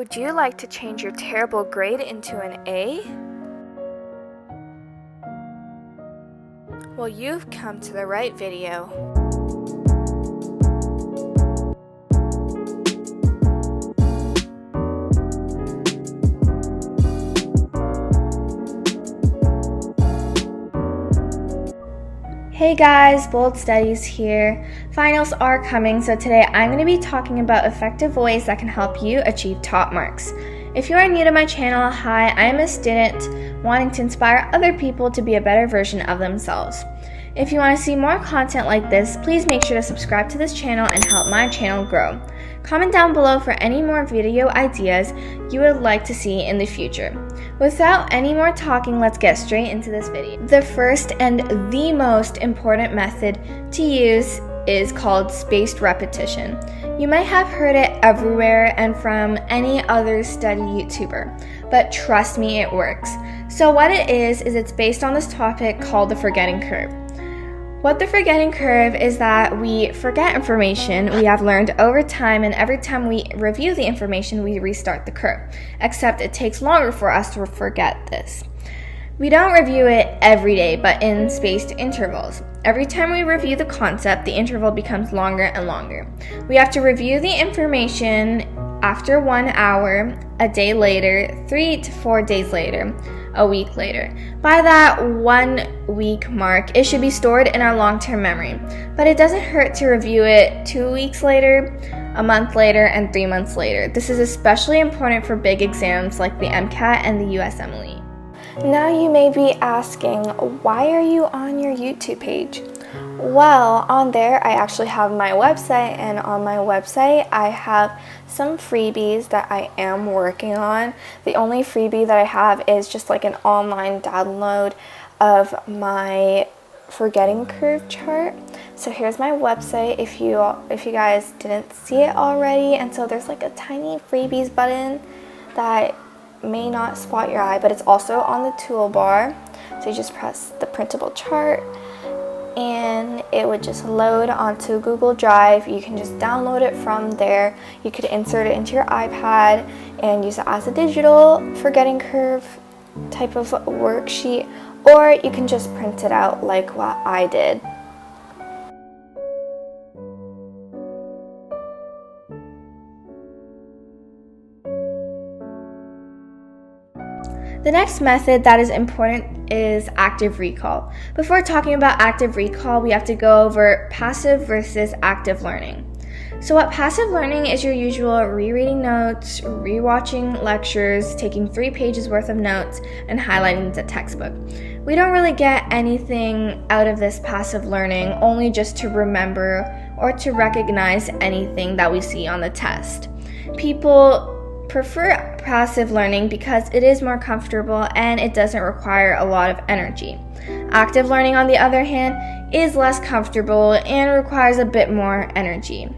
Would you like to change your terrible grade into an A? Well, you've come to the right video. Hey guys, Bold Studies here. Finals are coming, so today I'm going to be talking about effective ways that can help you achieve top marks. If you are new to my channel, hi, I am a student wanting to inspire other people to be a better version of themselves. If you want to see more content like this, please make sure to subscribe to this channel and help my channel grow. Comment down below for any more video ideas you would like to see in the future. Without any more talking, let's get straight into this video. The first and the most important method to use is called spaced repetition. You might have heard it everywhere and from any other study YouTuber, but trust me, it works. So what it is it's based on this topic called the forgetting curve. What the forgetting curve is that we forget information we have learned over time, and every time we review the information, we restart the curve, except it takes longer for us to forget this. We don't review it every day, but in spaced intervals. Every time we review the concept, the interval becomes longer and longer. We have to review the information after 1 hour, a day later, 3 to 4 days later, a week later. By that 1 week mark, it should be stored in our long-term memory, but it doesn't hurt to review it 2 weeks later, a month later, and 3 months later. This is especially important for big exams like the MCAT and the USMLE. Now you may be asking, why are you on your YouTube page? Well, on there I actually have my website, and on my website I have some freebies that I am working on. The only freebie that I have is just like an online download of my forgetting curve chart. So here's my website if you guys didn't see it already. And so there's like a tiny freebies button that may not spot your eye, but it's also on the toolbar. So you just press the printable chart and it would just load onto Google Drive. You can just download it from there. You could insert it into your iPad and use it as a digital forgetting curve type of worksheet, or you can just print it out like what I did. The next method that is important is active recall. Before talking about active recall, we have to go over passive versus active learning. So what passive learning is your usual rereading notes, rewatching lectures, taking 3 pages worth of notes, and highlighting the textbook. We don't really get anything out of this passive learning, only just to remember or to recognize anything that we see on the test. People prefer passive learning because it is more comfortable and it doesn't require a lot of energy. Active learning, on the other hand, is less comfortable and requires a bit more energy.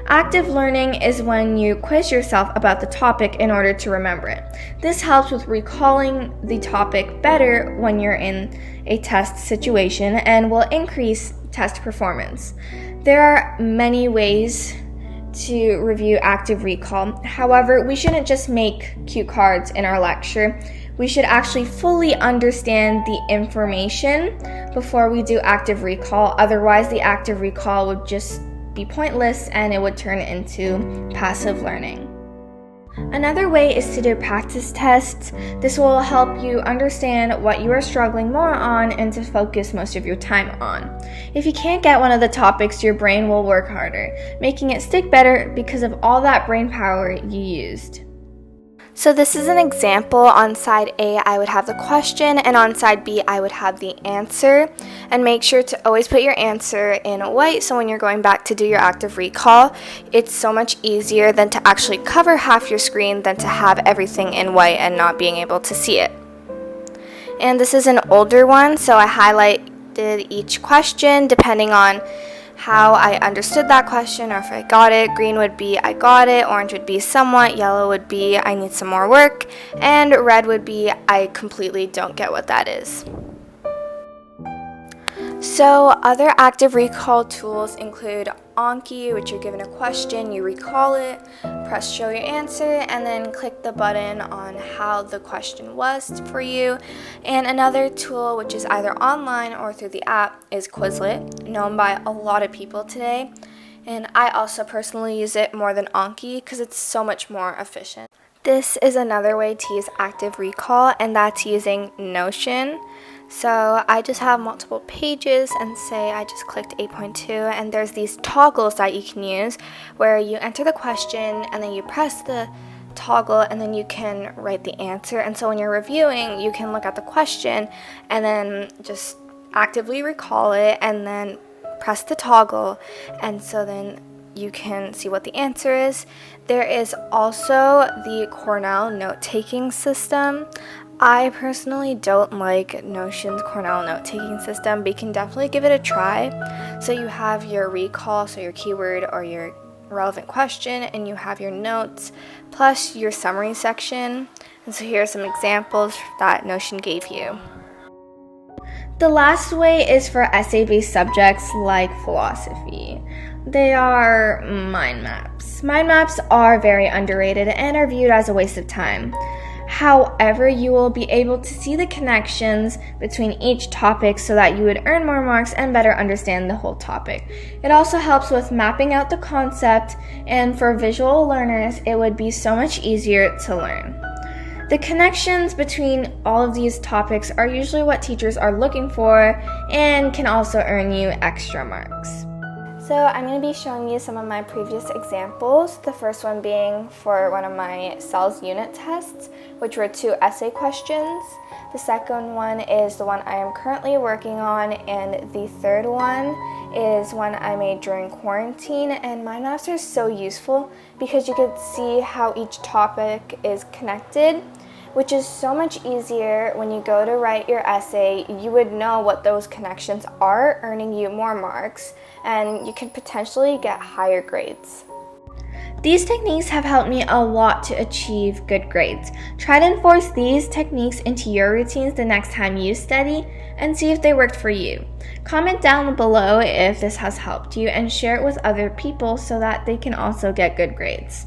Active learning is when you quiz yourself about the topic in order to remember it. This helps with recalling the topic better when you're in a test situation and will increase test performance. There are many ways to review active recall. However, we shouldn't just make cue cards in our lecture. We should actually fully understand the information before we do active recall. Otherwise, the active recall would just be pointless and it would turn into passive learning. Another way is to do practice tests. This will help you understand what you are struggling more on and to focus most of your time on. If you can't get one of the topics, your brain will work harder, making it stick better because of all that brain power you used. So this is an example. On side A, I would have the question, and on side B, I would have the answer. And make sure to always put your answer in white, so when you're going back to do your active recall, it's so much easier than to actually cover half your screen than to have everything in white and not being able to see it. And this is an older one, so I highlighted each question depending on how I understood that question or if I got it. Green would be I got it, orange would be somewhat, yellow would be I need some more work, and red would be I completely don't get what that is. So other active recall tools include Anki, which you're given a question, you recall it, press show your answer, and then click the button on how the question was for you. And another tool, which is either online or through the app, is Quizlet, known by a lot of people today. And I also personally use it more than Anki because it's so much more efficient. This is another way to use active recall, and that's using Notion. So I just have multiple pages and say I just clicked 8.2, and there's these toggles that you can use where you enter the question and then you press the toggle and then you can write the answer. And so when you're reviewing, you can look at the question and then just actively recall it and then press the toggle, and so then you can see what the answer is. There is also the Cornell note-taking system. I personally don't like Notion's Cornell note-taking system, but you can definitely give it a try. So you have your recall, so your keyword or your relevant question, and you have your notes, plus your summary section. And so here are some examples that Notion gave you. The last way is for essay-based subjects like philosophy. They are mind maps. Mind maps are very underrated and are viewed as a waste of time. However, you will be able to see the connections between each topic so that you would earn more marks and better understand the whole topic. It also helps with mapping out the concept, and for visual learners, it would be so much easier to learn. The connections between all of these topics are usually what teachers are looking for and can also earn you extra marks. So I'm going to be showing you some of my previous examples, the first one being for one of my CELS unit tests, which were 2 essay questions. The second one is the one I am currently working on, and the third one is one I made during quarantine. And mind maps are so useful because you can see how each topic is connected, which is so much easier when you go to write your essay. You would know what those connections are, earning you more marks, and you can potentially get higher grades. These techniques have helped me a lot to achieve good grades. Try to enforce these techniques into your routines the next time you study and see if they worked for you. Comment down below if this has helped you and share it with other people so that they can also get good grades.